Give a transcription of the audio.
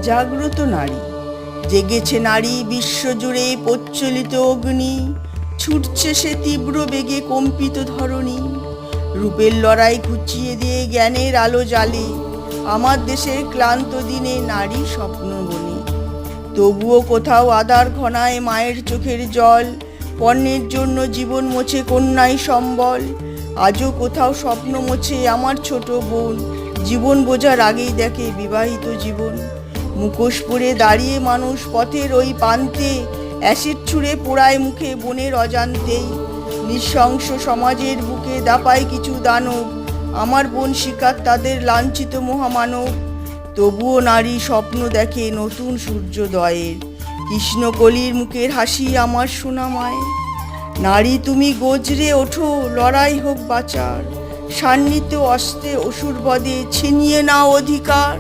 জাগ্রত নারী, জেগেছে নারী বিশ্বজুড়ে প্রজ্বলিত অগ্নি, ছুটছে সে তীব্র বেগে কম্পিত ধরণী। রূপের লড়াই ঘুচিয়ে দিয়ে জ্ঞানের আলো জ্বালে, আমার দেশের ক্লান্ত দিনে নারী স্বপ্ন বনে। তবুও কোথাও আদার ঘনায় মায়ের চোখের জল, পণ্যের জন্য জীবন মোছে কন্যাই সম্বল। আজও কোথাও স্বপ্ন মোছে আমার ছোট বোন, জীবন বোঝার আগেই দেখে বিবাহিত জীবন। মুখোশ পরে দাঁড়িয়ে মানুষ পথের ওই প্রান্তে, অ্যাসিড ছুঁড়ে পোড়ায় মুখে বোনের অজান্তেই। নৃশংস সমাজের বুকে দাপায় কিছু দানব, আমার বোন শিকার তাদের লাঞ্ছিত মহামানব। তবুও নারী স্বপ্ন দেখে নতুন সূর্যোদয়ের, কৃষ্ণকলির মুখের হাসি আমার সোনা মায়ের। নারী তুমি গজরে ওঠো, লড়াই হোক বাঁচার, সান্নিধ্য অস্ত্রে অসুর বদে ছিনিয়ে নাও অধিকার।